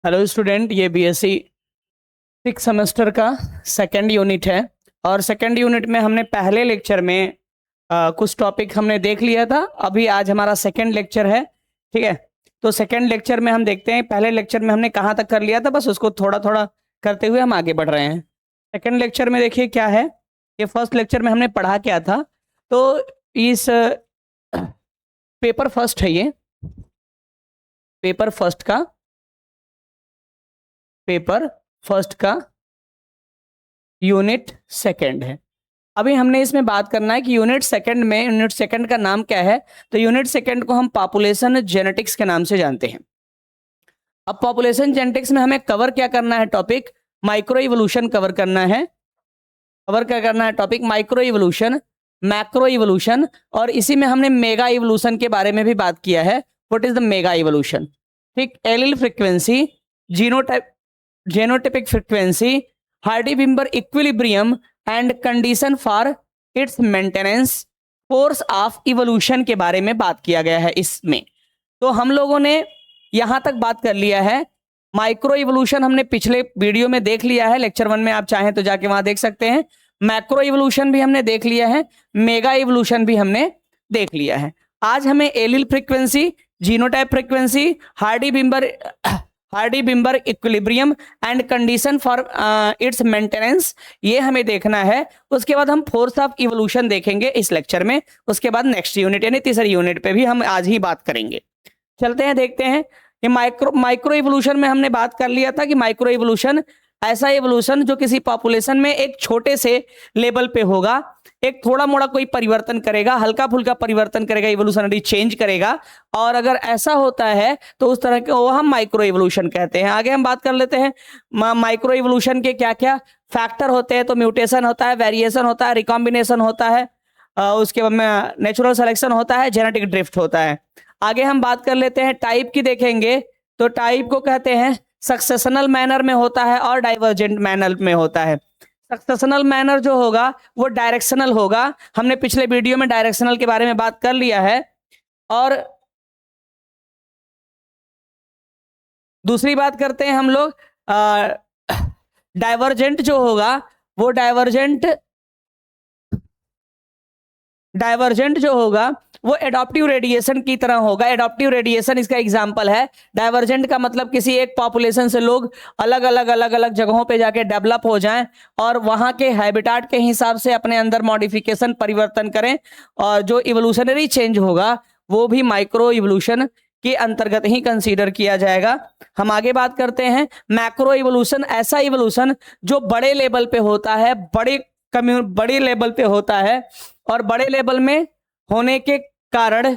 Hello student, ये BSc 6 semester का second unit है। और सेकंड यूनिट में हमने पहले लेक्चर में कुछ टॉपिक हमने देख लिया था। अभी आज हमारा सेकंड लेक्चर है, ठीक है। तो सेकंड लेक्चर में हम देखते हैं पहले लेक्चर में हमने कहाँ तक कर लिया था, बस उसको थोड़ा थोड़ा करते हुए हम आगे बढ़ रहे हैं। सेकंड लेक्चर में देखिए क्या है। ये फर्स्ट लेक्चर में हमने पढ़ा क्या था। तो इस पेपर फर्स्ट है, ये पेपर फर्स्ट का यूनिट सेकंड है। अभी हमने इसमें बात करना है कि यूनिट सेकंड का नाम क्या है। तो यूनिट सेकंड को हम पॉपुलेशन जेनेटिक्स के नाम से जानते हैं। अब पॉपुलेशन जेनेटिक्स में हमें कवर क्या करना है, टॉपिक माइक्रो इवोल्यूशन कवर करना है। Topic micro evolution, macro evolution, और इसी में हमने मेगा इवोल्यूशन के बारे में भी बात किया है। What is the mega evolution, ठीक। Allele frequency, genotypic frequency, Hardy Weinberg equilibrium and condition for its maintenance, force of evolution के बारे में बात किया गया है इसमें। तो हम लोगों ने यहां तक बात कर लिया है। माइक्रो इवोल्यूशन हमने पिछले वीडियो में देख लिया है, लेक्चर 1 में आप चाहें तो जाके वहां देख सकते हैं। मैक्रो इवोल्यूशन भी हमने देख लिया है, मेगा इवोल्यूशन भी हमने देख लिया है। आज हमें allele frequency, genotype frequency, Hardy Weinberg equilibrium and condition for its maintenance, ये हमें देखना है। उसके बाद हम फोर्स ऑफ इवोल्यूशन देखेंगे इस लेक्चर में। उसके बाद नेक्स्ट यूनिट यानी तीसरी यूनिट पे भी हम आज ही बात करेंगे। चलते हैं, देखते हैं। ये माइक्रो इवोल्यूशन में हमने बात कर लिया था कि माइक्रो इवोल्यूशन ऐसा इवोल्यूशन जो किसी पॉपुलेशन में एक छोटे से लेवल पे होगा, एक थोड़ा मोड़ा कोई परिवर्तन करेगा, हल्का फुल्का परिवर्तन करेगा, इवोल्यूशनरी चेंज करेगा। और अगर ऐसा होता है तो उस तरह के वो हम माइक्रो इवोल्यूशन कहते हैं। आगे हम बात कर लेते हैं माइक्रो इवोल्यूशन के क्या क्या फैक्टर होते हैं। तो म्यूटेशन होता है, वेरिएशन होता है, रिकॉम्बिनेशन होता है, उसके बाद में नेचुरल सिलेक्शन होता है, जेनेटिक ड्रिफ्ट होता है। आगे हम बात कर लेते हैं टाइप की, देखेंगे तो टाइप को कहते हैं सक्सेशनल मैनर में होता है और डाइवर्जेंट मैनर में होता है। सक्सेशनल मैनर जो होगा वो डायरेक्शनल होगा, हमने पिछले वीडियो में डायरेक्शनल के बारे में बात कर लिया है। और दूसरी बात करते हैं हम लोग डाइवर्जेंट जो होगा वो डाइवर्जेंट जो होगा वो एडॉप्टिव रेडिएशन की तरह होगा। एडॉप्टिव रेडिएशन इसका एग्जांपल है। डाइवर्जेंट का मतलब किसी एक पॉपुलेशन से लोग अलग अलग जगहों पे जाके डेवलप हो जाएं और वहां के हैबिटाट के हिसाब से अपने अंदर मॉडिफिकेशन परिवर्तन करें, और जो इवोल्यूशनरी चेंज होगा वो भी माइक्रो इवोल्यूशन के अंतर्गत ही कंसीडर किया जाएगा। हम आगे बात करते हैं मैक्रो इवोल्यूशन, ऐसा इवोल्यूशन जो बड़े लेवल पे होता है, बड़े लेवल पे होता है। और बड़े लेवल में होने के कारण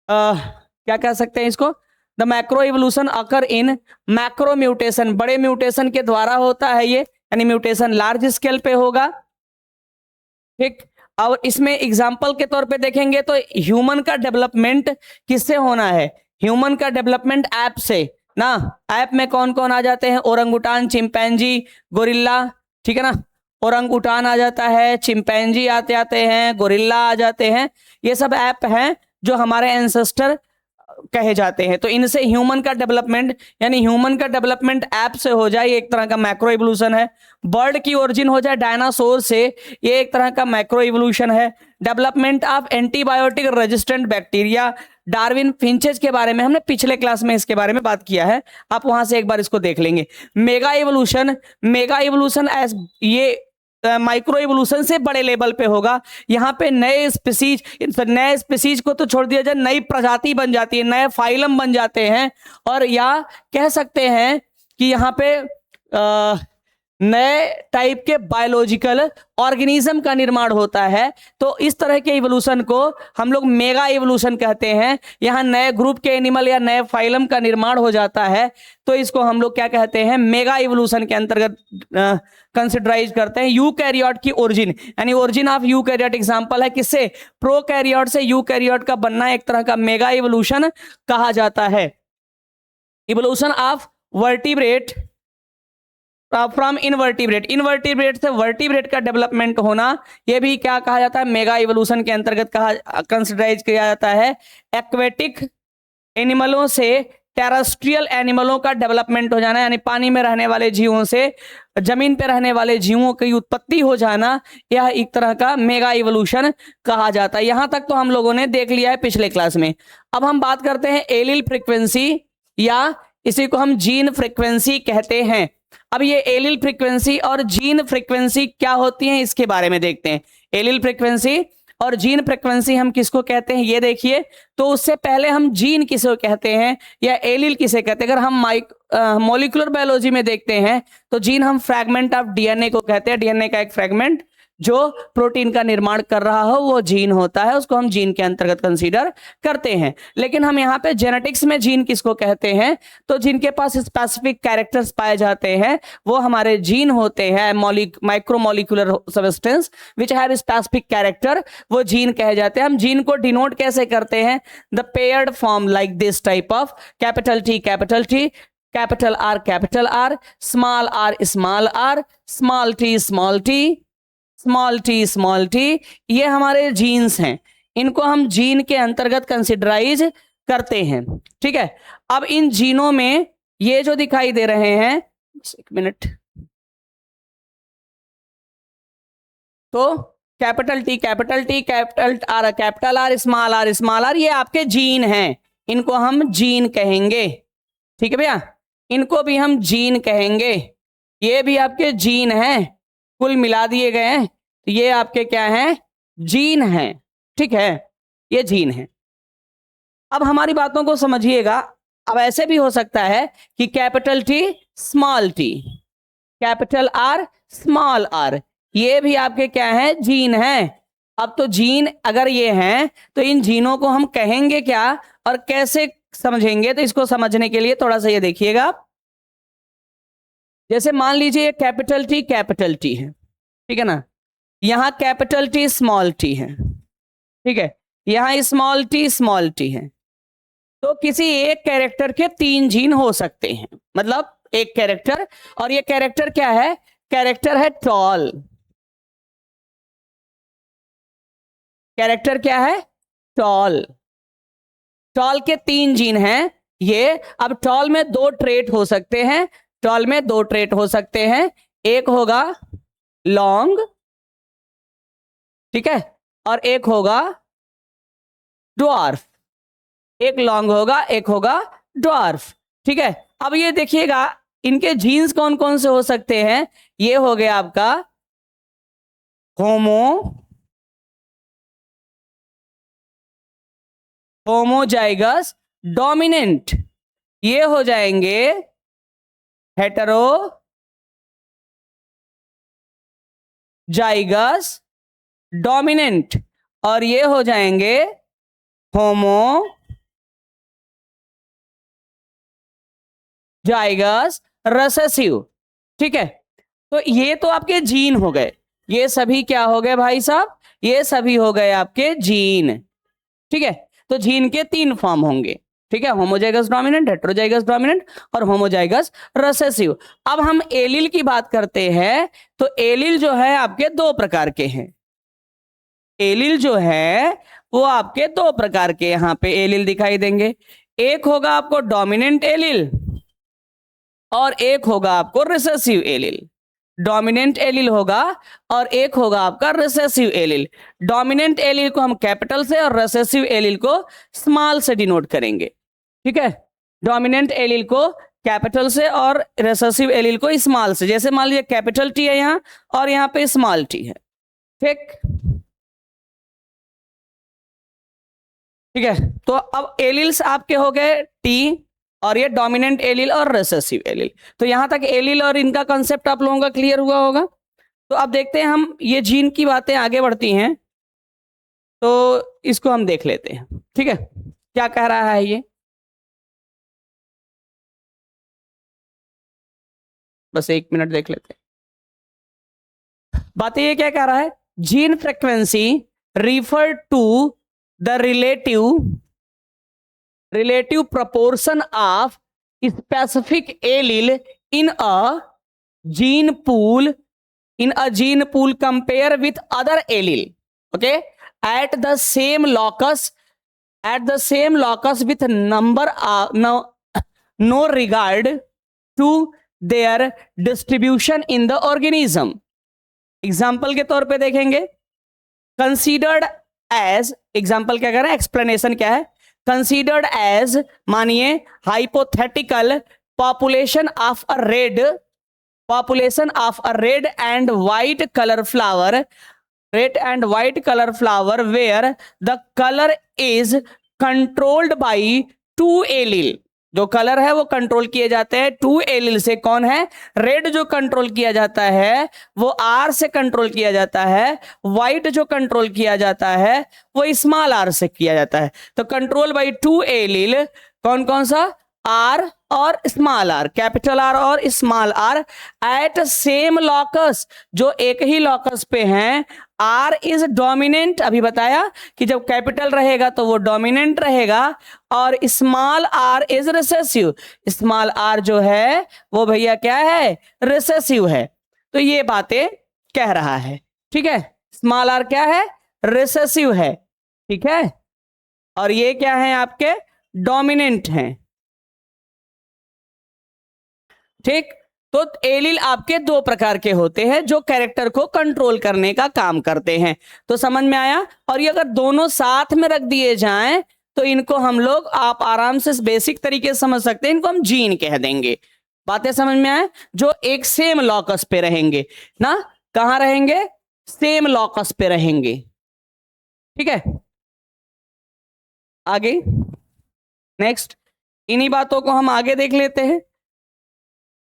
क्या कह सकते हैं इसको, the macro evolution occur in macro mutation, बड़े म्यूटेशन के द्वारा होता है ये, यानी म्यूटेशन लार्ज स्केल पे होगा, ठीक। और इसमें एग्जांपल के तौर पे देखेंगे तो ह्यूमन का डेवलपमेंट किससे होना है, ह्यूमन का डेवलपमेंट ऐप से ना। ऐप में कौन कौन आ जाते हैं, ओरंगुटान, चिंपैंजी, गोरिल्ला, ठीक है ना। ओरंगुटान आ जाता है, चिंपैंजी आते हैं, गोरिल्ला आ जाते हैं। ये सब ऐप हैं जो हमारे एंसेस्टर कहे जाते हैं। तो इनसे ह्यूमन का डेवलपमेंट, यानी ह्यूमन का डेवलपमेंट ऐप से हो जाए, ये एक तरह का मैक्रो इवोल्यूशन है। बर्ड की ओरिजिन हो जाए डायनासोर से, ये एक तरह का मैक्रो इवोल्यूशन है। Development of antibiotic resistant bacteria, Darwin finches के बारे में हमने पिछले क्लास में इसके बारे में बात किया है, आप वहां से एक बार इसको देख लेंगे। मेगा इवोल्यूशन एज ये माइक्रो इवोल्यूशन से बड़े लेवल पे होगा। यहाँ पे नए स्पीसीज को तो छोड़ दिया जाए, नई प्रजाति बन जाती है, नए फाइलम बन जाते हैं। और या कह सकते हैं कि यहाँ पे नए टाइप के बायोलॉजिकल ऑर्गेनिज्म का निर्माण होता है। तो इस तरह के इवोल्यूशन को हम लोग मेगा इवोल्यूशन कहते हैं। यहाँ नए ग्रुप के एनिमल या नए फाइलम का निर्माण हो जाता है, तो इसको हम लोग क्या कहते हैं, मेगा इवोल्यूशन के अंतर्गत कंसिडराइज करते हैं। यूकैरियोट की ओरिजिन, यानी ओरिजिन ऑफ यूकैरियोट एग्जांपल है किससे, प्रोकैरियोट से यूकैरियोट का बनना एक तरह का मेगा इवोल्यूशन कहा जाता है। Evolution of vertebrate from invertebrate से वर्टिब्रेट का डेवलपमेंट होना, यह भी क्या कहा जाता है, मेगा इवोल्यूशन के अंतर्गत कंसिडराइज किया जाता है। एक्वेटिक एनिमलों से टेरेस्ट्रियल एनिमलों का डेवलपमेंट हो जाना, यानी पानी में रहने वाले जीवों से जमीन पे रहने वाले जीवों की उत्पत्ति हो जाना, यह एक तरह का मेगा इवोल्यूशन कहा जाता है। यहां तक तो हम लोगों ने देख लिया है पिछले क्लास में। अब हम बात करते हैं एलील फ्रीक्वेंसी, या इसी को हम जीन फ्रीक्वेंसी कहते हैं। अब ये एलील फ्रीक्वेंसी और जीन फ्रीक्वेंसी क्या होती है इसके बारे में देखते हैं। एलील फ्रीक्वेंसी और जीन फ्रीक्वेंसी हम किसको कहते हैं ये देखिए। तो उससे पहले हम जीन किसे कहते हैं या एलील किसे कहते हैं। अगर हम मॉलिक्यूलर बायोलॉजी में देखते हैं तो जीन हम फ्रैगमेंट ऑफ डीएनए को कहते हैं। डीएनए का एक फ्रैगमेंट जो प्रोटीन का निर्माण कर रहा हो वो जीन होता है, उसको हम जीन के अंतर्गत कंसीडर करते हैं। लेकिन हम यहाँ पे जेनेटिक्स में जीन किसको कहते हैं, तो जिनके पास स्पेसिफिक कैरेक्टर्स पाए जाते हैं वो हमारे जीन होते हैं। Micromolecular substance which have specific character, वो जीन कहे जाते हैं। हम जीन को डिनोट कैसे करते हैं, the paired form like this type of capital T, capital R, small R, small T, small T, ये हमारे जीन्स हैं। इनको हम जीन के अंतर्गत कंसिडराइज करते हैं। ठीक है, अब इन जीनों में ये जो दिखाई दे रहे हैं, एक मिनट, तो कैपिटल आर, स्मॉल आर, ये आपके जीन हैं, इनको हम जीन कहेंगे। ठीक है भैया, इनको भी हम जीन कहेंगे। ये भी आपके जीन हैं, कुल मिला दिए गए हैं तो ये आपके क्या हैं, जीन हैं। ठीक है, ये जीन हैं। अब हमारी बातों को समझिएगा। अब ऐसे भी हो सकता है कि capital T, small T, capital R, small R, ये भी आपके क्या हैं, जीन हैं। अब तो जीन अगर ये हैं तो इन जीनों को हम कहेंगे क्या और कैसे समझेंगे, तो इसको समझने के लिए थोड़ा सा ये देखिएगा। जैसे मान लीजिए कैपिटल टी है, ठीक है ना, यहां कैपिटल टी, स्मॉल टी है, ठीक है, यहां स्मॉल टी है। तो किसी एक कैरेक्टर के 3 जीन हो सकते हैं, मतलब एक कैरेक्टर, और ये कैरेक्टर क्या है, कैरेक्टर है टॉल। कैरेक्टर क्या है, टॉल। टॉल के 3 जीन हैं ये। अब टॉल में 2 ट्रेट हो सकते हैं, टॉल में 2 ट्रेट हो सकते हैं। एक होगा लॉन्ग, ठीक है, और एक होगा ड्वार्फ। एक लॉन्ग होगा, एक होगा ड्वार्फ। ठीक है, अब ये देखिएगा इनके जीन्स कौन कौन से हो सकते हैं। ये हो गया आपका होमोजाइगस डोमिनेंट, ये हो जाएंगे हेटेरोजाइगस डोमिनेंट, और ये हो जाएंगे होमोजाइगस रिसेसिव। ठीक है, तो ये तो आपके जीन हो गए। ये सभी क्या हो गए भाई साहब, ये सभी हो गए आपके जीन। ठीक है, तो जीन के 3 फॉर्म होंगे। ठीक है, होमोजाइगस डोमिनेंट, हेटेरोजाइगस डोमिनेंट और होमोजाइगस रिसेसिव। अब हम एलील की बात करते हैं तो एलील जो है आपके 2 प्रकार के हैं। एलील जो है वो आपके 2 प्रकार के यहां पे एलील दिखाई देंगे। एक होगा आपको डोमिनेंट एलील और एक होगा आपको रिसेसिव एलील। डोमिनेंट एलील होगा और एक होगा आपका रिसेसिव एलील। डोमिनेंट एलील को हम कैपिटल से और रिसेसिव एलील को स्मॉल से डिनोट करेंगे। ठीक है, डोमिनेंट एलील को कैपिटल से और रिसेसिव एलील को स्मॉल से। जैसे मान लीजिए कैपिटल टी है यहां और यहां पे स्मॉल टी है। ठीक है, तो अब एलील्स आपके हो गए टी, और ये डोमिनेंट एलील और रिसेसिव एलील। तो यहां तक एलील और इनका कांसेप्ट आप लोगों का क्लियर हुआ होगा। तो अब देखते हैं हम, ये जीन की बातें आगे बढ़ती हैं तो इसको हम देख लेते हैं। ठीक है, क्या कह रहा है ये, बस 1 मिनट देख लेते हैं। बातें ये क्या कह रहा है, gene frequency refer to the relative proportion of specific allele in a gene pool compare with other allele, okay, at the same locus with number no regard to their distribution in the organism. Example के तौर पे देखेंगे, considered as, example क्या कर रहा है, explanation क्या है, कंसीडर्ड एज, मानिए hypothetical population of a red, population of a red and white color flower, red and white color flower where the color is controlled by two allele। जो colour है वो कंट्रोल किए जाते हैं to allele से। कौन है? रेड जो कंट्रोल किया जाता है वो आर से कंट्रोल किया जाता है, व्हाइट जो कंट्रोल किया जाता है वो स्मॉल आर से किया जाता है। तो कंट्रोल बाय टू एलिल कौन कौन सा? आर और स्मॉल आर, कैपिटल आर और स्मॉल आर एट सेम लॉकस, जो एक ही लॉकस पे हैं। आर इज डोमिनेंट, अभी बताया कि जब कैपिटल रहेगा तो वो डोमिनेंट रहेगा, और small R is recessive, small R जो है वो भैया क्या है? रिसेसिव है। तो ये बातें कह रहा है, ठीक है। स्मॉल आर क्या है? रिसेसिव है, ठीक है। और ये क्या है? आपके डोमिनेंट हैं, ठीक। तो एलिल आपके दो प्रकार के होते हैं जो कैरेक्टर को कंट्रोल करने का काम करते हैं। तो समझ में आया? और ये अगर दोनों साथ में रख दिए जाएं तो इनको हम लोग, आप आराम से बेसिक तरीके से समझ सकते हैं, इनको हम जीन कह देंगे। बातें समझ में आए? जो एक सेम लॉकस पे रहेंगे ना, कहां रहेंगे? सेम लॉकस पे रहेंगे, ठीक है। आगे नेक्स्ट, इन्हीं बातों को हम आगे देख लेते हैं।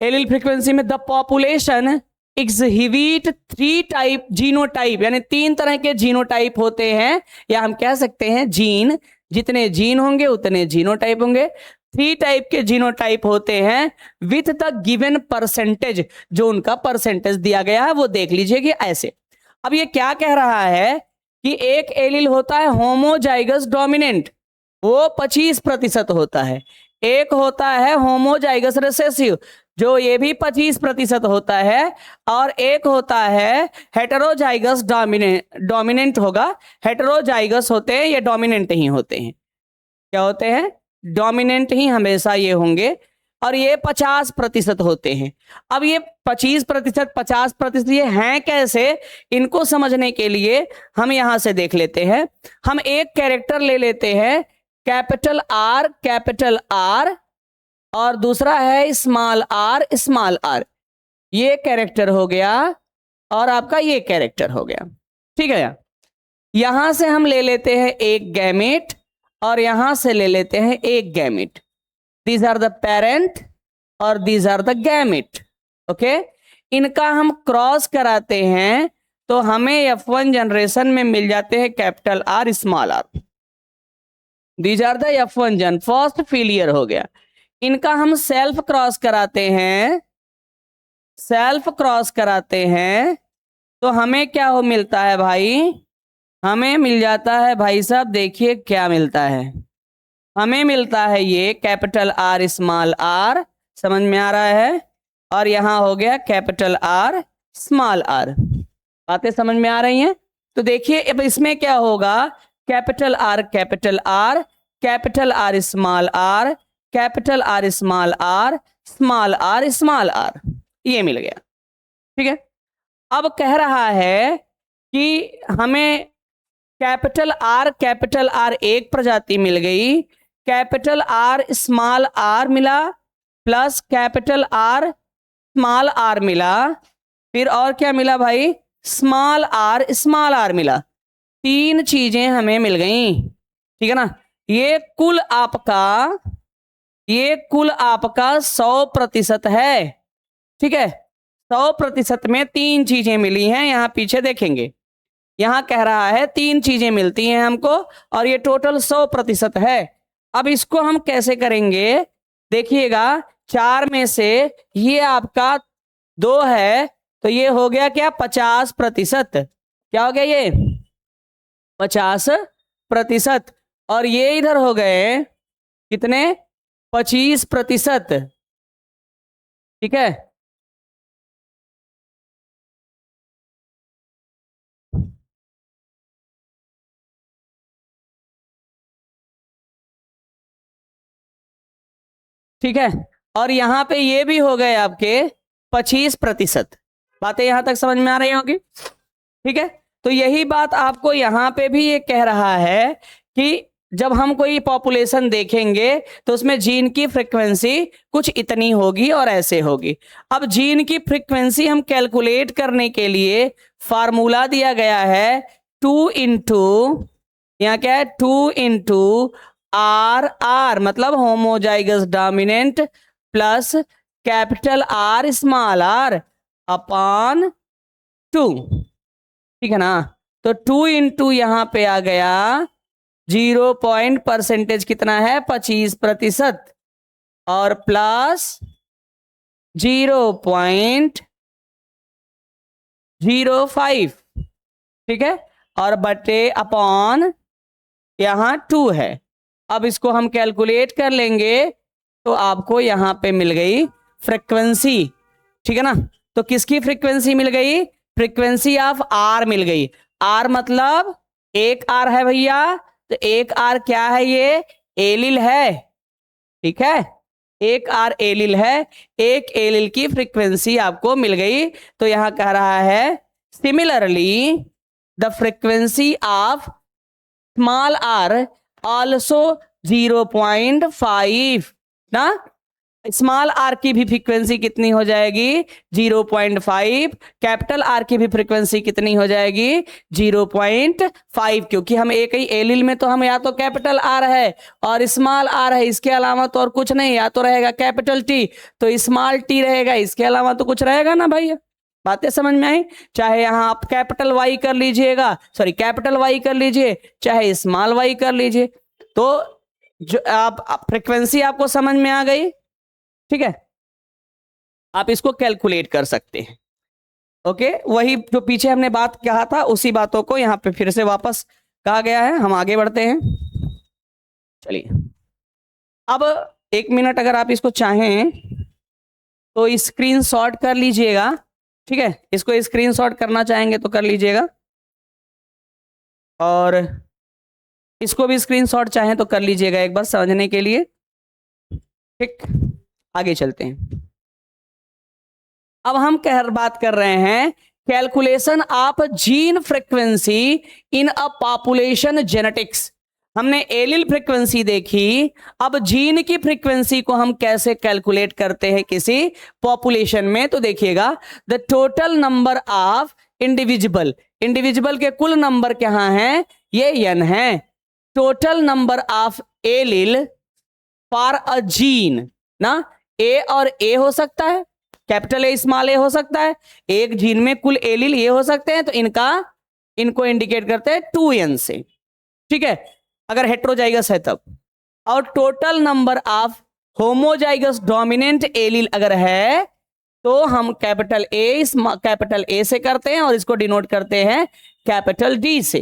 एलिल फ्रीक्वेंसी में the population exhibit three type genotype, यानी तीन तरह के जीनोटाइप होते हैं, या हम कह सकते हैं जीन, जितने जीन होंगे उतने जीनोटाइप होंगे। थ्री टाइप के जीनोटाइप होते हैं विथ द गिवन परसेंटेज, जो उनका परसेंटेज दिया गया है वो देख लीजिए कि ऐसे। अब ये क्या कह रहा है कि एक एलिल होता है होमोजाइगस डोमिनेंट, वो 25% होता है। एक होता है होमोजाइगस रिसेसिव, जो ये भी 25% होता है। और एक होता है हेटेरोजाइगस डोमिनेंट होगा। हेटेरोजाइगस होते हैं, ये डोमिनेंट ही होते हैं। क्या होते हैं? डोमिनेंट ही हमेशा ये होंगे। और ये 50% होते हैं। अब ये 25%, 50% ये हैं कैसे? इनको समझने के लिए हम यहां से देख लेते हैं। हम एक कैरेक्टर ले लेते हैं, कैपिटल आर, और दूसरा है स्मॉल आर, स्मॉल आर। ये कैरेक्टर हो गया और आपका ये कैरेक्टर हो गया, ठीक है। यहां से हम ले लेते हैं एक गैमेट और यहां से ले लेते हैं एक gamete. These are the parent और these are the gamete, okay. इनका हम क्रॉस कराते हैं तो हमें F1 जनरेशन में मिल जाते हैं capital R, small R. These are the F1 जन, फर्स्ट फेलियर हो गया। इनका हम सेल्फ क्रॉस कराते हैं, सेल्फ क्रॉस कराते हैं तो हमें क्या हो मिलता है भाई? हमें मिल जाता है भाई साहब, देखिए क्या मिलता है। हमें मिलता है ये कैपिटल आर, स्मॉल आर, समझ में आ रहा है। और यहां हो गया कैपिटल आर, स्मॉल आर। बातें समझ में आ रही हैं? तो देखिए अब इसमें क्या होगा, capital R, capital R, capital R, small R, capital R, small R, small R, small R, ये मिल गया, ठीक है। अब कह रहा है कि हमें कैपिटल आर एक प्रजाति मिल गई, कैपिटल आर स्मॉल आर मिला, plus capital R small R मिला, फिर और क्या मिला भाई? स्मॉल आर मिला। तीन चीजें हमें मिल गई, ठीक है ना। ये कुल आपका 100% है, ठीक है। 100% में तीन चीजें मिली हैं, यहां पीछे देखेंगे, यहां कह रहा है तीन चीजें मिलती हैं हमको, और ये टोटल 100% है। अब इसको हम कैसे करेंगे? देखिएगा, 4 में से ये आपका 2 है, तो ये हो गया क्या? 50%। क्या हो गया ये? 50%। और ये इधर हो गए कितने? 25%, ठीक है। ठीक है, और यहां पे ये भी हो गए आपके 25%। बातें यहां तक समझ में आ रही होंगी? ठीक है, तो यही बात आपको यहां पे भी ये कह रहा है कि जब हम कोई पॉपुलेशन देखेंगे तो उसमें जीन की फ्रीक्वेंसी कुछ इतनी होगी और ऐसे होगी। अब जीन की फ्रीक्वेंसी हम कैलकुलेट करने के लिए फार्मूला दिया गया है 2 इंटू, यहाँ क्या है 2 इंटू आर मतलब homozygous dominant plus capital R small R upon 2। ठीक है ना, तो 2 इंटू यहां पे आ गया 0% कितना है 25% और प्लस 0.05, ठीक है, और बटे अपॉन यहां 2 है। अब इसको हम कैलकुलेट कर लेंगे तो आपको यहां पे मिल गई फ्रीक्वेंसी। ठीक है ना, तो किसकी फ्रीक्वेंसी मिल गई? फ्रीक्वेंसी ऑफ आर मिल गई। आर मतलब एक आर है भैया, तो एक आर क्या है? ये एलिल है। ठीक है, एक आर एलिल है, एक एलिल की फ्रीक्वेंसी आपको मिल गई। तो यहां कह रहा है similarly the frequency of small R also 0.5 ना, स्मॉल आर की भी फ्रीक्वेंसी कितनी हो जाएगी? 0.5। कैपिटल आर की भी फ्रीक्वेंसी कितनी हो जाएगी? 0.5, क्योंकि हम एक ही एलिल में तो हम या तो कैपिटल आर है और स्मॉल आर है, इसके अलावा तो और कुछ नहीं, या तो रहेगा कैपिटल टी तो स्मॉल टी रहेगा, इसके अलावा तो कुछ रहेगा ना भैया। बातें समझ में आई? चाहे यहां आप कैपिटल वाई कर लीजिएगा, सॉरी कैपिटल वाई कर लीजिए, चाहे स्मॉल वाई कर लीजिए, तो जो आप फ्रीक्वेंसी आपको समझ में आ गई। ठीक है, आप इसको कैलकुलेट कर सकते हैं। ओके, वही जो पीछे हमने बात कहा था उसी बातों को यहां पे फिर से वापस कहा गया है। हम आगे बढ़ते हैं, चलिए। अब 1 मिनट अगर आप इसको चाहें तो स्क्रीनशॉट कर लीजिएगा। ठीक है, इसको स्क्रीनशॉट करना चाहेंगे तो कर लीजिएगा, और इसको भी स्क्रीनशॉट चाहें तो कर लीजिएगा एक बार समझने के लिए। ठीक, आगे चलते हैं। अब हम बात कर रहे हैं calculation of gene frequency in a population genetics. हमने एलिल फ्रीक्वेंसी देखी, अब जीन की फ्रीक्वेंसी को हम कैसे कैलकुलेट करते हैं किसी पॉपुलेशन में। तो देखिएगा, the total number of individual, individual के कुल नंबर क्या हैं? ये n है। Total number of allele for a gene ना, ए और ए हो सकता है, कैपिटल ए स्मॉल ए हो सकता है, एक जीन में कुल एलिल ये हो सकते हैं, तो इनको इंडिकेट करते हैं 2n से। ठीक है, अगर हेट्रोजाइगस है तब। और total number of homozygous dominant allele अगर है तो हम कैपिटल ए से करते हैं और इसको डिनोट करते हैं कैपिटल डी से।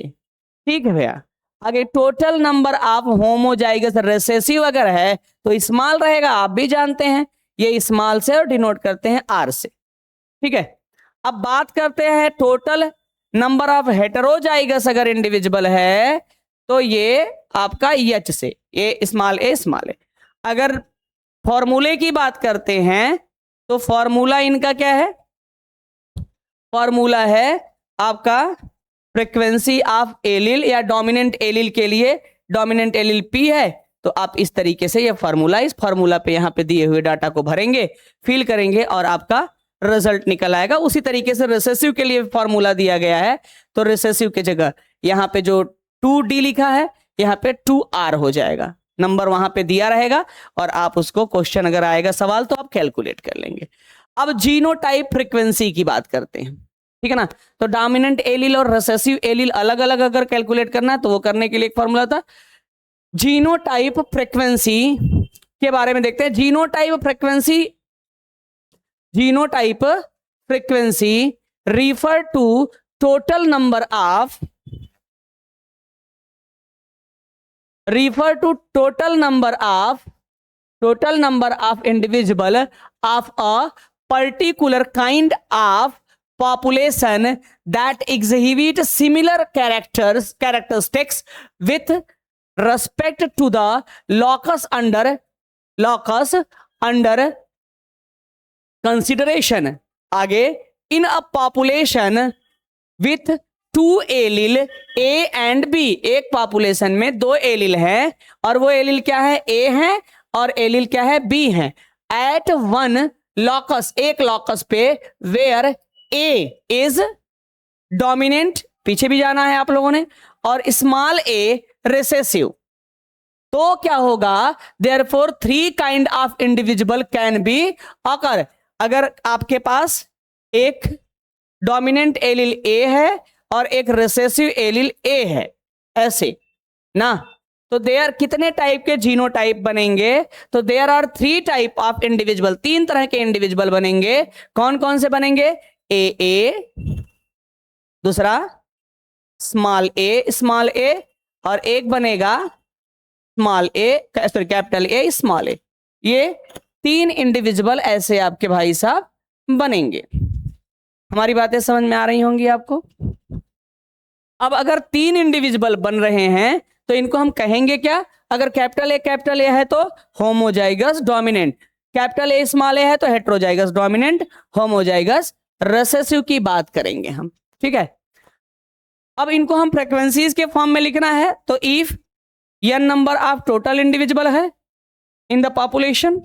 ठीक है भैया, आगे total number of homozygous recessive अगर है तो स्मॉल रहेगा, आप भी जानते हैं, ये स्मॉल से और डिनोट करते हैं आर से। ठीक है, अब बात करते हैं टोटल नंबर ऑफ हेटेरोजाइगस अगर इंडिविजुअल है तो ये आपका एच से, ये स्मॉल ए स्मॉल ए। अगर फॉर्मूले की बात करते हैं तो फॉर्मूला इनका क्या है? फॉर्मूला है आपका फ्रीक्वेंसी ऑफ एलिल या डोमिनेंट एलिल के लिए डोमिनेंट एलिल पी है, तो आप इस तरीके से ये फार्मूला, इस फार्मूला पे यहाँ पे दिए हुए डाटा को भरेंगे, फिल करेंगे और आपका रिजल्ट निकल आएगा। उसी तरीके से रिसेसिव के लिए फार्मूला दिया गया है, तो रिसेसिव की जगह यहाँ पे जो 2D लिखा है यहाँ पे 2R हो जाएगा, नंबर वहां पे दिया रहेगा और आप उसको क्वेश्चन अगर आएगा सवाल तो आप कैलकुलेट कर लेंगे। अब जीनोटाइप फ्रीक्वेंसी की बात करते हैं। ठीक है ना, तो डोमिनेंट एलिल और रिसेसिव एलिल अलग अलग अगर कैलकुलेट करना है तो वो करने के लिए एक फॉर्मूला था। जीनोटाइप फ्रीक्वेंसी के बारे में देखते हैं। Genotype frequency refer to total number of individual of a particular kind of population that exhibit similar characteristics with respect to the locus under consideration. आगे, in a population with 2 allele A and B, एक population में 2 allele हैं और वो allele क्या है, ए है, और एलिल क्या है, बी है। एट वन लॉकस, एक लॉकस पे, वेयर ए इज डोमिनेंट, पीछे भी जाना है आप लोगों ने, और स्मॉल ए रिसेसिव, तो क्या होगा, therefore 3 kind of individual can be occur. अगर आपके पास एक डोमिनेंट एलिल ए है और एक रिसेसिव एलिल ए है, ऐसे ना, तो देयर कितने टाइप के जीनोटाइप बनेंगे, तो there are 3 type of individual, 3 तरह के इंडिविजुअल बनेंगे। कौन कौन से बनेंगे, ए, दूसरा स्मॉल ए, और एक बनेगा small A, sorry capital A small A. ये 3 इंडिविजुअल ऐसे आपके भाई साहब बनेंगे। हमारी बातें समझ में आ रही होंगी आपको। अब अगर 3 इंडिविजुअल बन रहे हैं तो इनको हम कहेंगे क्या, अगर कैपिटल ए है तो homozygous dominant, capital A small A है तो हेट्रोजाइगस डोमिनेंट, होमोजाइगस रिसेसिव की बात करेंगे हम, ठीक है। अब इनको हम फ्रीक्वेंसीज के फॉर्म में लिखना है, तो if n number of total individual है in the population,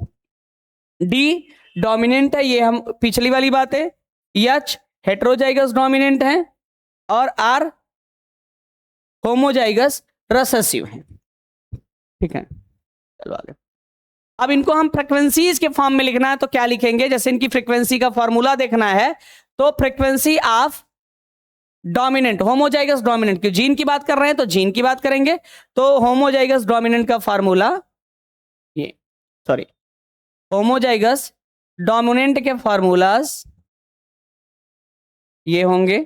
D dominant है, ये हम पिछली वाली बात है, एच हेट्रोजाइगस डोमिनेंट है, और आर होमोजाइगस रिसेसिव है, ठीक है। चलो आगे। अब इनको हम फ्रीक्वेंसीज के फॉर्म में लिखना है, तो क्या लिखेंगे, जैसे इनकी फ्रीक्वेंसी का फॉर्मूला देखना है, तो frequency of dominant homozygous dominant, क्यों जीन की बात कर रहे हैं तो जीन की बात करेंगे, तो होमोजाइगस डोमिनेंट का फार्मूला ये, सॉरी, होमोजाइगस डोमिनेंट के फार्मूलाज ये होंगे,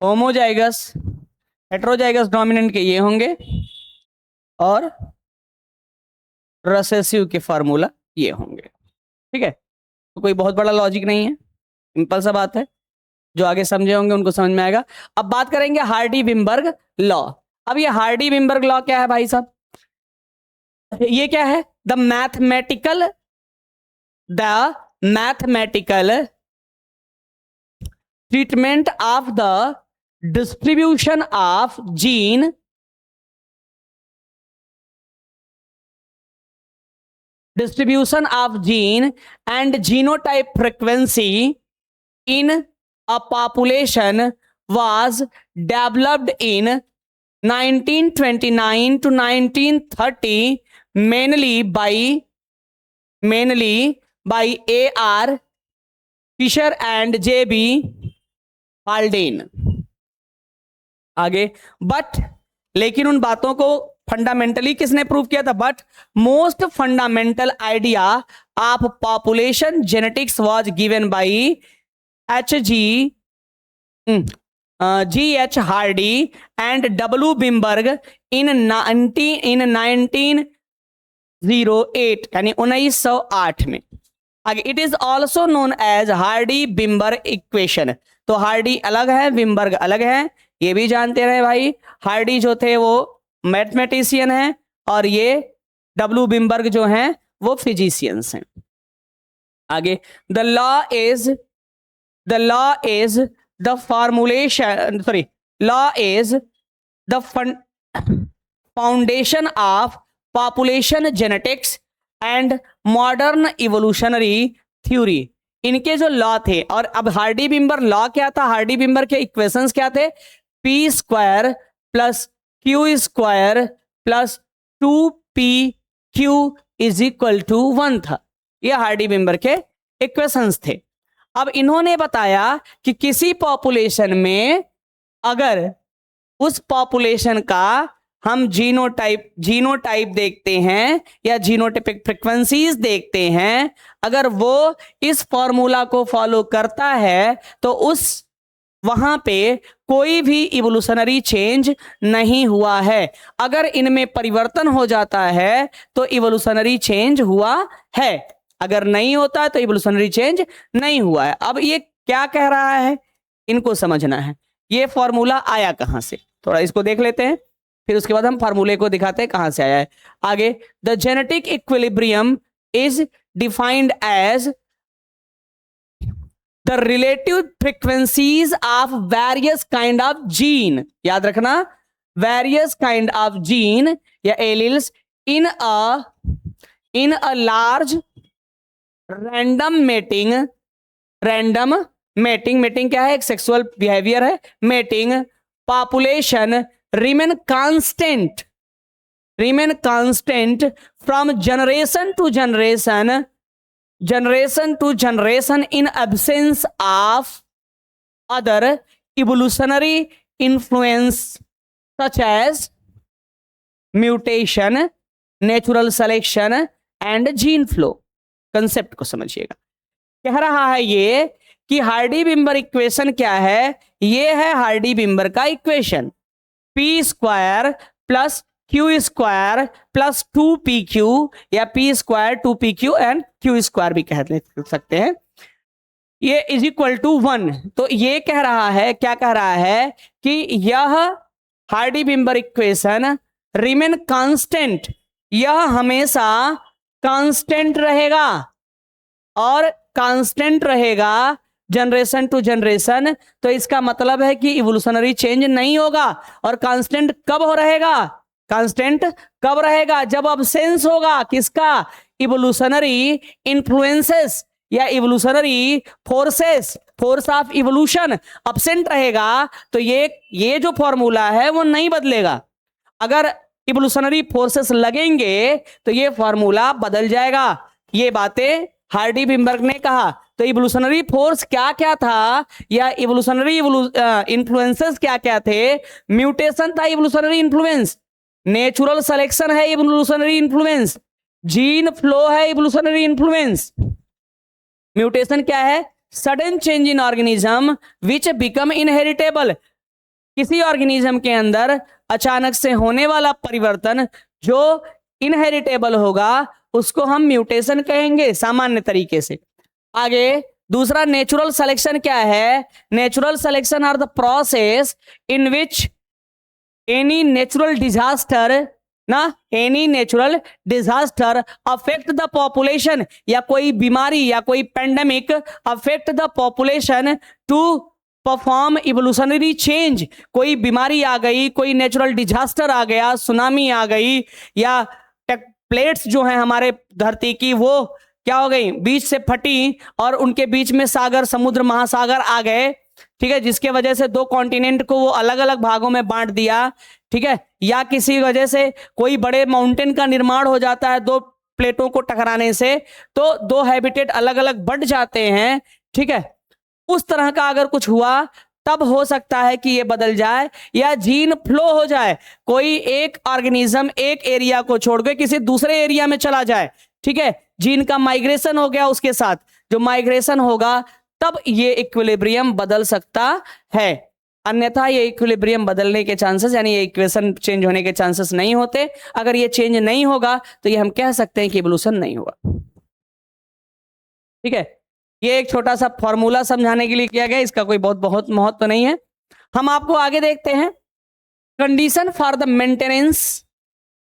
होमोजाइगस हेट्रोजाइगस डोमिनेंट के ये होंगे, और रिसेसिव के फार्मूला ये होंगे, ठीक है। तो कोई बहुत बड़ा लॉजिक नहीं है, सिंपल सा बात है, जो आगे समझे होंगे उनको समझ में आएगा। अब बात करेंगे हार्डी-विम्बर्ग लॉ। अब ये हार्डी-विम्बर्ग लॉ क्या है भाई साहब, ये क्या है, the mathematical treatment of the distribution of gene and genotype frequency in a population was developed in 1929 to 1930 mainly by A.R. Fisher and J.B. Haldane। आगे, बट लेकिन उन बातों को फंडामेंटली किसने प्रूव किया था, but most fundamental idea of population genetics was given by G.H. Hardy and W. Weinberg in 1908 यानी 1908 में। आगे, it is also known as Hardy Weinberg equation. तो हार्डी अलग है, बिम्बर्ग अलग है, ये भी जानते रहे भाई। हार्डी जो थे वो मैथमेटिशियन है, और ये W. बिम्बर्ग जो हैं वो फिजिशियंस हैं। आगे, the law is the foundation of population genetics and modern evolutionary theory. इनके जो लॉ थे, और अब हार्डी बिम्बर लॉ क्या था, हार्डी बिम्बर के इक्वेशंस क्या थे, p square plus q square plus 2pq is equal to 1 था। ये हार्डी बिम्बर के इक्वेशंस थे। अब इन्होंने बताया कि किसी पॉपुलेशन में अगर उस पॉपुलेशन का हम जीनोटाइप देखते हैं या जीनोटाइपिक फ्रीक्वेंसीज देखते हैं, अगर वो इस फॉर्मूला को फॉलो करता है तो उस वहां पे कोई भी इवोल्यूशनरी चेंज नहीं हुआ है। अगर इनमें परिवर्तन हो जाता है तो इवोल्यूशनरी चेंज हुआ है, अगर नहीं होता है तो इवोल्यूशनरी चेंज नहीं हुआ है। अब ये क्या कह रहा है, इनको समझना है। ये फॉर्मूला आया कहां से, थोड़ा इसको देख लेते हैं, फिर उसके बाद हम फॉर्मूले को दिखाते हैं कहां से आया है। आगे, the genetic equilibrium is defined as the relative frequencies of various kind of gene, याद रखना, वेरियस काइंड ऑफ जीन या alleles in a large random mating क्या है, एक सेक्सुअल बिहेवियर है, mating population remain constant from generation to generation in absence of other evolutionary influence such as mutation, natural selection and gene flow. Concept को समझिएगा। कह रहा है ये कि हार्डी-बिम्बर इक्वेशन क्या है, ये है हार्डी-बिम्बर का equation, P square plus Q square plus 2pq या P square 2pq and Q square भी कह सकते हैं, ये इज इक्वल टू 1। तो ये कह रहा है, क्या कह रहा है कि यह हार्डी-बिम्बर इक्वेशन रिमेन कांस्टेंट, यह हमेशा कांस्टेंट रहेगा और कांस्टेंट रहेगा जनरेशन टू जनरेशन। तो इसका मतलब है कि इवोल्यूशनरी चेंज नहीं होगा। और कांस्टेंट कब हो रहेगा, कांस्टेंट कब रहेगा, जब अब्सेंस होगा किसका, इवोल्यूशनरी इन्फ्लुएंसेस या evolutionary forces, force of evolution absent रहेगा। तो ये जो फॉर्मूला है वो नहीं बदलेगा। अगर इवोल्यूशनरी फोर्सेस लगेंगे तो ये फॉर्मूला बदल जाएगा। ये बातें हार्डी-बिम्बर ने कहा। तो इवोल्यूशनरी फोर्स क्या क्या था या इवोल्यूशनरी इन्फ्लुएंसेस क्या क्या थे, म्यूटेशन था इवोल्यूशनरी इन्फ्लुएंस, नेचुरल सिलेक्शन है इवोल्यूशनरी इन्फ्लुएंस, जीन फ्लो है इवोल्यूशनरी इन्फ्लुएंस, म्यूटेशन क्या है, sudden change in organism which become inheritable, किसी ऑर्गेनिज्म के अंदर अचानक से होने वाला परिवर्तन जो इनहेरिटेबल होगा उसको हम म्यूटेशन कहेंगे सामान्य तरीके से। आगे दूसरा नेचुरल सिलेक्शन क्या है, natural selection are the process in which any natural disaster affect the population, या कोई बीमारी या कोई pandemic affect the population to perform evolutionary change. कोई बीमारी आ गई, कोई नेचुरल डिजास्टर आ गया, सुनामी आ गई, या प्लेट्स जो हैं हमारे धरती की वो क्या हो गई, बीच से फटी और उनके बीच में सागर, समुद्र, महासागर आ गए, ठीक है, जिसके वजह से दो कॉन्टिनेंट को वो अलग अलग भागों में बांट दिया, ठीक है, या किसी वजह से कोई बड़े माउंटेन का निर्माण हो जाता है दो प्लेटों को टकराने से, तो दो हैबिटेट अलग अलग बंट जाते हैं, ठीक है। उस तरह का अगर कुछ हुआ तब हो सकता है कि ये बदल जाए, या जीन फ्लो हो जाए, कोई एक ऑर्गेनिज्म एक एरिया को छोड़ के किसी दूसरे एरिया में चला जाए, ठीक है, जीन का माइग्रेशन हो गया, उसके साथ जो माइग्रेशन होगा तब ये इक्विलिब्रियम बदल सकता है, अन्यथा ये इक्विलिब्रियम बदलने के चांसेस यानी ये इक्वेशन चेंज होने के चांसेस नहीं होते। अगर ये चेंज नहीं होगा तो ये हम कह सकते हैं कि इवोल्यूशन नहीं हुआ, ठीक है। ये एक छोटा सा फॉर्मूला समझाने के लिए किया गया, इसका कोई बहुत महत्व तो नहीं है। हम आपको आगे देखते हैं, condition for the maintenance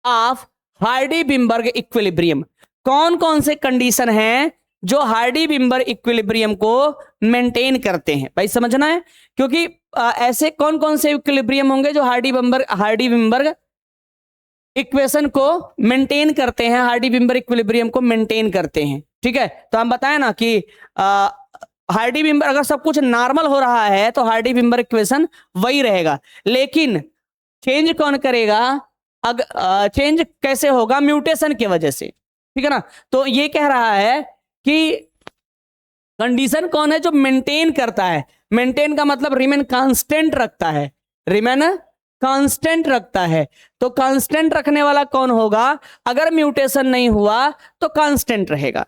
of Hardy Weinberg equilibrium. कौन कौन से कंडीशन हैं जो हार्डी-बिम्बर इक्विलिब्रियम को मेंटेन करते हैं, भाई समझना है, क्योंकि ऐसे कौन कौन से इक्विलिब्रियम होंगे जो हार्डी-बिम्बर्ग इक्वेशन को मेंटेन करते हैं, हार्डी-बिम्बर इक्विलिब्रियम को मेंटेन करते हैं, ठीक है। तो हम बताएं ना कि हार्डी-बिम्बर अगर सब कुछ नॉर्मल हो रहा है तो हार्डी-बिम्बर इक्वेशन वही रहेगा, लेकिन चेंज कौन करेगा, चेंज कैसे होगा, म्यूटेशन की वजह से, ठीक है ना। तो ये कह रहा है कि कंडीशन कौन है जो मेंटेन करता है, मेंटेन का मतलब रिमेन कांस्टेंट रखता है, रिमेन कांस्टेंट रखता है। तो कांस्टेंट रखने वाला कौन होगा, अगर म्यूटेशन नहीं हुआ तो कांस्टेंट रहेगा,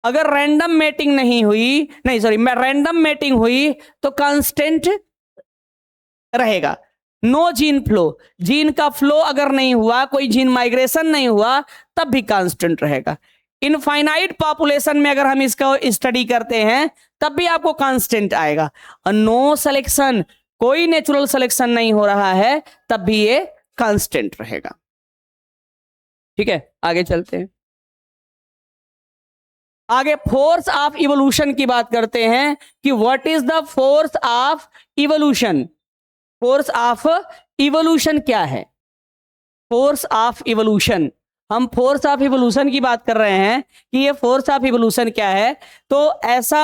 अगर रैंडम मेटिंग रैंडम मेटिंग हुई तो कांस्टेंट रहेगा। नो जीन फ्लो, जीन का फ्लो अगर नहीं हुआ, कोई जीन माइग्रेशन नहीं हुआ तब भी कांस्टेंट रहेगा। इनफाइनाइट पॉपुलेशन में अगर हम इसका स्टडी करते हैं तब भी आपको कांस्टेंट आएगा। और नो सिलेक्शन, कोई नेचुरल सिलेक्शन नहीं हो रहा है, तब भी ये कांस्टेंट रहेगा। ठीक है, आगे चलते हैं। आगे फोर्स ऑफ इवोल्यूशन की बात करते हैं कि what is the force of evolution. Force of evolution क्या है? फोर्स ऑफ इवोल्यूशन, हम फोर्स ऑफ इवोल्यूशन की बात कर रहे हैं कि ये फोर्स ऑफ इवोल्यूशन क्या है। तो ऐसा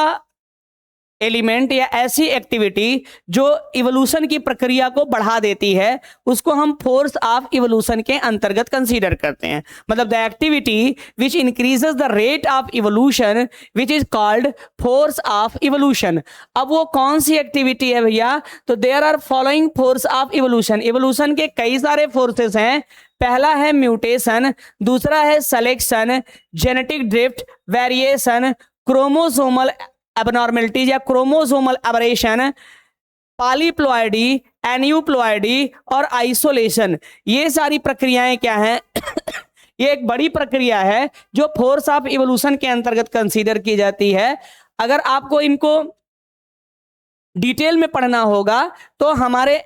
एलिमेंट या ऐसी एक्टिविटी जो इवोल्यूशन की प्रक्रिया को बढ़ा देती है, उसको हम फोर्स ऑफ इवोल्यूशन के अंतर्गत कंसीडर करते हैं। मतलब the activity which increases the rate of evolution which is called force of evolution. अब वो कौन सी एक्टिविटी है भैया? तो there are following force of evolution. Evolution के कई सारे फोर्सेस हैं। पहला है म्यूटेशन, दूसरा है selection, genetic drift, variation, chromosomal abnormalities या क्रोमोसोमल एबरेशन, पॉलीप्लॉइडी, एन्यूप्लॉइडी और आइसोलेशन। ये सारी प्रक्रियाएं क्या हैं? ये एक बड़ी प्रक्रिया है जो फोर्स ऑफ इवोल्यूशन के अंतर्गत कंसीडर की जाती है। अगर आपको इनको डिटेल में पढ़ना होगा तो हमारे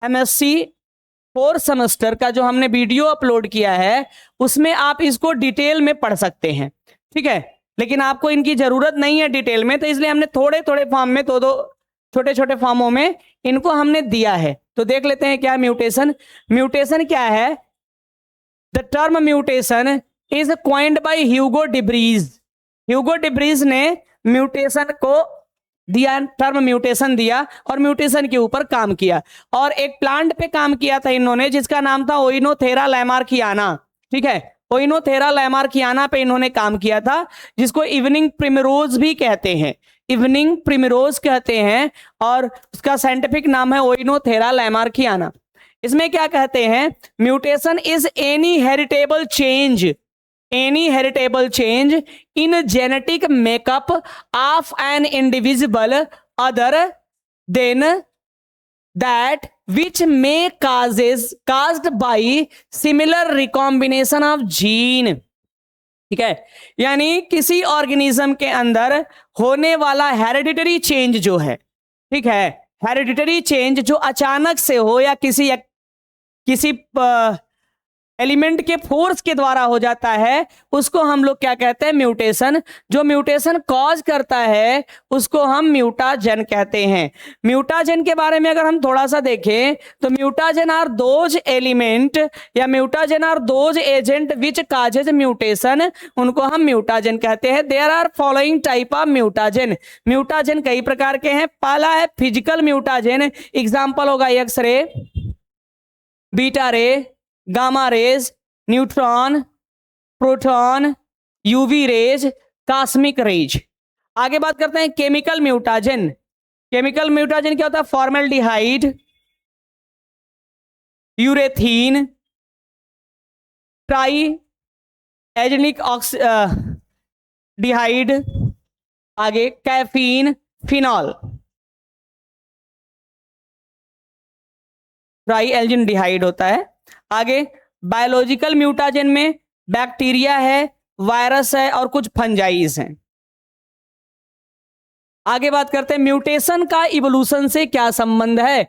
एमएससी 4 सेमेस्टर का जो हमने वीडियो अपलोड किया है उसमें आप इसको डिटेल में पढ़ सकते हैं। ठीक है, लेकिन आपको इनकी जरूरत नहीं है डिटेल में, तो इसलिए हमने थोड़े थोड़े फॉर्म में, दो छोटे छोटे फॉर्मों में इनको हमने दिया है। तो देख लेते हैं क्या म्यूटेशन। म्यूटेशन क्या है? The term mutation is coined by Hugo debris. Hugo debris ने म्यूटेशन को दिया, टर्म म्यूटेशन दिया और म्यूटेशन के ऊपर काम किया। और एक प्लांट पे काम किया था इन्होंने जिसका नाम था ओइनोथेरा लैमार्कियाना। ठीक है, ओइनोथेरा लैमार्कियाना पे इन्होंने काम किया था, जिसको इवनिंग प्रिमरोज भी कहते हैं। इवनिंग प्रिमरोज कहते हैं और उसका साइंटिफिक नाम है ओइनोथेरा लैमार्कियाना। इसमें क्या कहते हैं? Mutation is any heritable change, any heritable change in genetic makeup of an indivisible other than that which may caused by similar recombination of gene। ठीक है, यानी किसी ऑर्गेनिज्म के अंदर होने वाला हेरिडिटरी चेंज जो है, ठीक है, हेरिडिटरी चेंज जो अचानक से हो या किसी एलिमेंट के फोर्स के द्वारा हो जाता है, उसको हम लोग क्या कहते हैं? म्यूटेशन। जो म्यूटेशन कॉज करता है उसको हम म्यूटाजन कहते हैं। म्यूटाजन के बारे में अगर हम थोड़ा सा देखें तो म्यूटाजन आर दोज एलिमेंट या mutagen are those agent which causes mutation, उनको हम म्यूटाजन कहते हैं। There are following type of mutagen. Mutagen कई प्रकार के हैं। पहला है फिजिकल म्यूटाजन, एग्जाम्पल होगा x ray, beta ray, gamma rays, neutron, proton, UV rays, cosmic rays. आगे बात करते हैं केमिकल म्यूटाजन। केमिकल म्यूटाजन क्या होता है? फॉर्मेल्डिहाइड, यूरेथीन, ट्राई एजेनिक डिहाइड, आगे कैफीन, फिनॉल, ट्राई एल्जिन डिहाइड होता है। आगे बायोलॉजिकल म्यूटाजन में बैक्टीरिया है, वायरस है और कुछ फंजाइज हैं। आगे बात करते हैं म्यूटेशन का इवोल्यूशन से क्या संबंध है।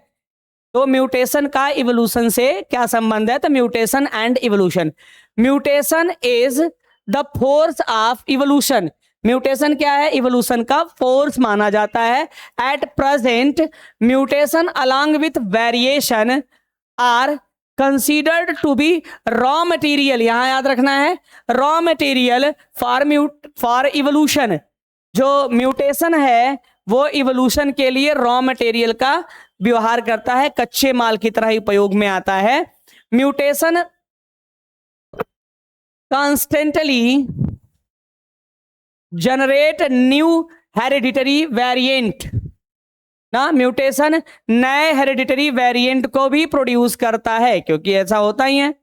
तो म्यूटेशन का इवोल्यूशन से क्या संबंध है? तो mutation and evolution. Mutation is the force of evolution. Mutation क्या है? इवोल्यूशन का फोर्स माना जाता है। At present mutation along with variation are considered to be raw material. यहां याद रखना है, रॉ मटेरियल फॉर इवोल्यूशन। जो म्यूटेशन है वो इवोल्यूशन के लिए रॉ मटेरियल का व्यवहार करता है, कच्चे माल की तरह उपयोग में आता है। Mutation constantly generate new hereditary variant ना। म्यूटेशन नए हेरिडिटरी वेरिएंट को भी प्रोड्यूस करता है, क्योंकि ऐसा होता ही है।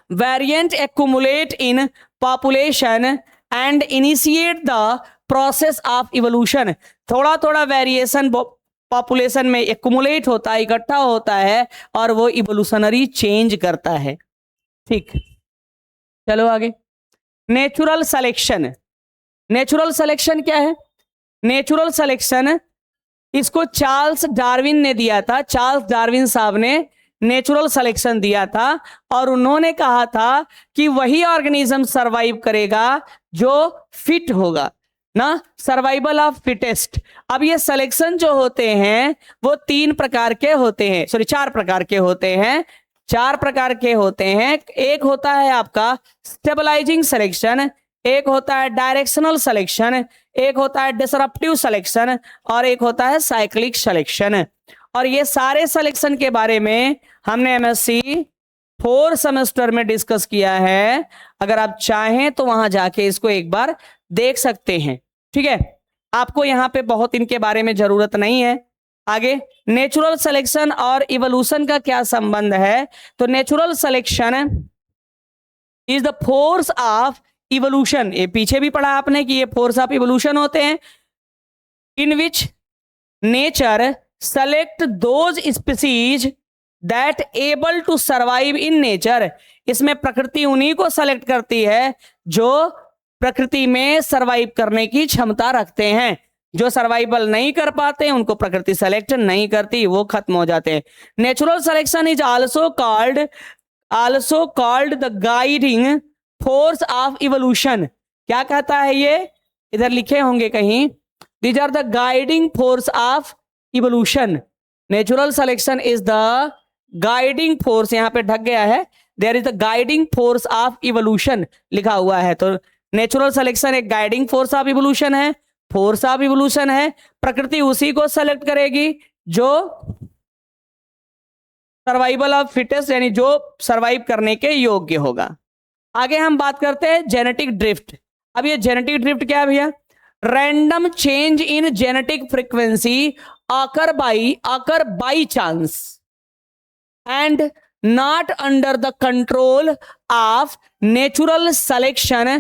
Variant accumulate in population and initiate the process of evolution. थोड़ा थोड़ा वेरिएशन पॉपुलेशन में एक्युमुलेट होता है, इकट्ठा होता है और वो इवोल्यूशनरी चेंज करता है। ठीक। चलो आगे, नेचुरल सिलेक्शन। नेचुरल सिलेक्शन क्या है? नेचुरल सिलेक्शन इसको चार्ल्स डार्विन ने दिया था। चार्ल्स डार्विन साहब ने नेचुरल सिलेक्शन दिया था और उन्होंने कहा था कि वही ऑर्गेनिज्म सरवाइव करेगा जो फिट होगा ना, सर्वाइवल ऑफ फिटेस्ट। अब ये सिलेक्शन जो होते हैं वो 3 प्रकार के होते हैं, सॉरी 4 प्रकार के होते हैं। 4 प्रकार के होते हैं। एक होता है आपका स्टेबलाइजिंग सिलेक्शन, एक होता है डायरेक्शनल सिलेक्शन, एक होता है डिसरप्टिव सिलेक्शन और एक होता है साइक्लिक सिलेक्शन। और ये सारे सिलेक्शन के बारे में हमने एमएससी 4 सेमेस्टर में डिस्कस किया है। अगर आप चाहें तो वहां जाके इसको एक बार देख सकते हैं, ठीक है। आपको यहां पे बहुत इनके बारे में जरूरत नहीं है। आगे, नेचुरल सिलेक्शन और इवोल्यूशन का क्या संबंध है? तो natural selection is the force of evolution, ये पीछे भी पढ़ा आपने कि ये फोर्स ऑफ इवोल्यूशन होते हैं, in which nature select those species that able to survive in nature. इसमें प्रकृति उन्हीं को सेलेक्ट करती है जो प्रकृति में सर्वाइव करने की क्षमता रखते हैं। जो सर्वाइवल नहीं कर पाते उनको प्रकृति सेलेक्ट नहीं करती, वो खत्म हो जाते हैं। Natural selection is also called the guiding force of evolution. क्या कहता है ये? इधर लिखे होंगे कहीं, these are the guiding force of evolution. Natural selection is the guiding force, यहां पे ढक गया है, there is the guiding force of evolution लिखा हुआ है। तो नेचुरल सिलेक्शन एक गाइडिंग फोर्स ऑफ इवोल्यूशन है, फोर्स ऑफ इवोल्यूशन है। प्रकृति उसी को सेलेक्ट करेगी जो सर्वाइवल ऑफ फिटेस्ट, यानी जो सर्वाइव करने के योग्य होगा। आगे हम बात करते हैं जेनेटिक ड्रिफ्ट। अब ये जेनेटिक ड्रिफ्ट क्या है भैया? Random change in genetic frequency occur by chance and not under the control of natural selection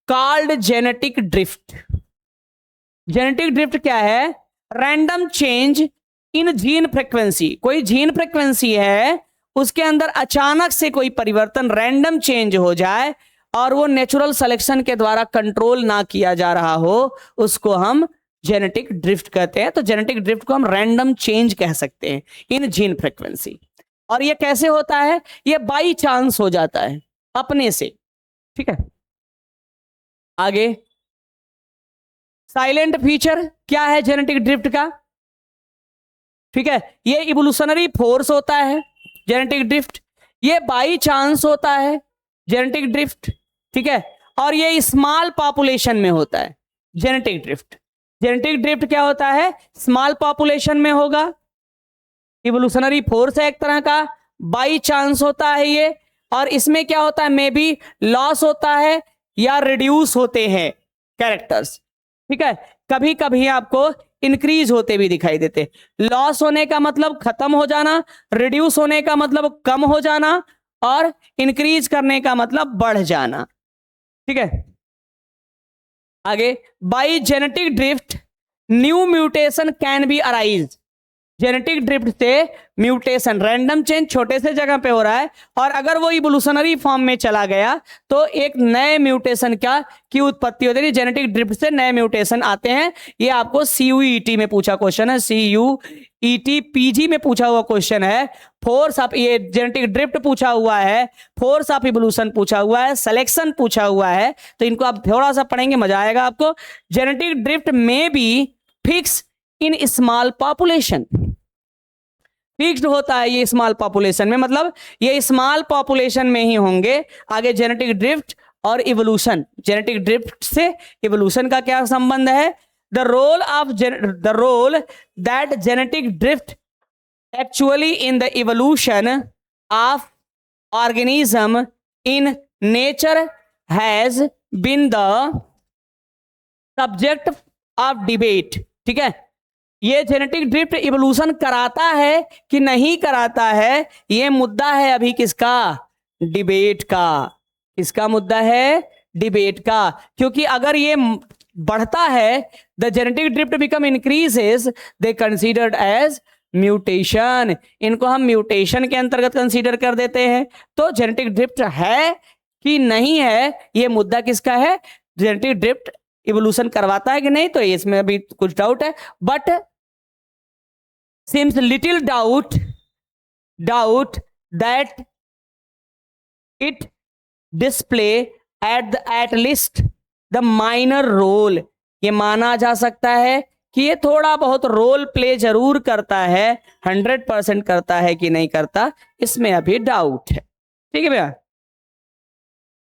called genetic drift। Genetic drift क्या है? Random change in gene frequency. कोई जीन फ्रीक्वेंसी है, उसके अंदर अचानक से कोई परिवर्तन, रैंडम चेंज हो जाए और वो नेचुरल सिलेक्शन के द्वारा कंट्रोल ना किया जा रहा हो, उसको हम जेनेटिक ड्रिफ्ट कहते हैं। तो जेनेटिक ड्रिफ्ट को हम रैंडम चेंज कह सकते हैं इन जीन फ्रीक्वेंसी। और ये कैसे होता है? ये बाई चांस हो जाता है, अपने से, ठीक है। आगे, साइलेंट फीचर क्या है जेनेटिक ड्रिफ्ट का? ठीक है, ये इवोल्यूशनरी फोर्स होता है जेनेटिक ड्रिफ्ट, ये बाई चांस होता है जेनेटिक ड्रिफ्ट, ठीक है। और ये स्मॉल पॉपुलेशन में होता है जेनेटिक ड्रिफ्ट। जेनेटिक ड्रिफ्ट क्या होता है? स्मॉल पॉपुलेशन में होगा, इवोल्यूशनरी फोर्स है एक तरह का, बाई चांस होता है ये। और इसमें क्या होता है? मे बी लॉस होता है या रिड्यूस होते हैं कैरेक्टर्स, ठीक है। कभी कभी आपको इंक्रीज होते भी दिखाई देते। लॉस होने का मतलब खत्म हो जाना, रिड्यूस होने का मतलब कम हो जाना, और इंक्रीज करने का मतलब बढ़ जाना, ठीक है। आगे, by genetic drift new mutation can be arise. Genetic drift से म्यूटेशन, रैंडम चेंज छोटे से जगह पे हो रहा है, और अगर वो इवोल्यूशनरी फॉर्म में चला गया तो एक नए म्यूटेशन की उत्पत्ति होती है। जेनेटिक ड्रिफ्ट से नए म्यूटेशन आते हैं। ये आपको CUET में पूछा क्वेश्चन है, CUET PG में पूछा हुआ क्वेश्चन है। फोर्स ऑफ, ये जेनेटिक ड्रिफ्ट पूछा हुआ है, फोर्स ऑफ इवोल्यूशन पूछा हुआ है, सिलेक्शन पूछा हुआ है। तो इनको आप थोड़ा सा पढ़ेंगे, मजा आएगा आपको। जेनेटिक ड्रिफ्ट में B fix in small population, fixed होता है ये स्मॉल पॉपुलेशन में, मतलब ये स्मॉल पॉपुलेशन में ही होंगे। आगे, जेनेटिक ड्रिफ्ट और इवोल्यूशन। जेनेटिक ड्रिफ्ट से इवोल्यूशन का क्या संबंध है? The role that genetic drift actually in the evolution of organism in nature has been the subject of debate, ठीक है। ये जेनेटिक ड्रिफ्ट इवोल्यूशन कराता है कि नहीं कराता है, ये मुद्दा है अभी किसका? डिबेट का। किसका मुद्दा है? डिबेट का। क्योंकि अगर ये बढ़ता है, the genetic drift become increases, they considered as mutation. इनको हम म्यूटेशन के अंतर्गत कंसीडर कर देते हैं। तो जेनेटिक ड्रिफ्ट है कि नहीं है, ये मुद्दा किसका है, जेनेटिक ड्रिफ्ट इवोल्यूशन करवाता है कि नहीं, तो इसमें अभी कुछ डाउट है, but seems little doubt that it display at least the minor role, ये माना जा सकता है कि ये थोड़ा बहुत रोल प्ले जरूर करता है, 100% करता है कि नहीं करता, इसमें अभी डाउट है। ठीक है भैया,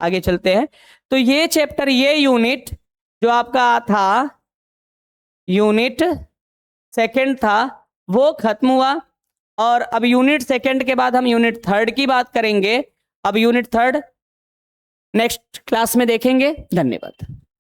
आगे चलते हैं। तो ये चैप्टर, ये यूनिट जो आपका था, यूनिट सेकंड था, वो खत्म हुआ। और अब यूनिट सेकंड के बाद हम यूनिट थर्ड की बात करेंगे। अब यूनिट थर्ड नेक्स्ट क्लास में देखेंगे। धन्यवाद।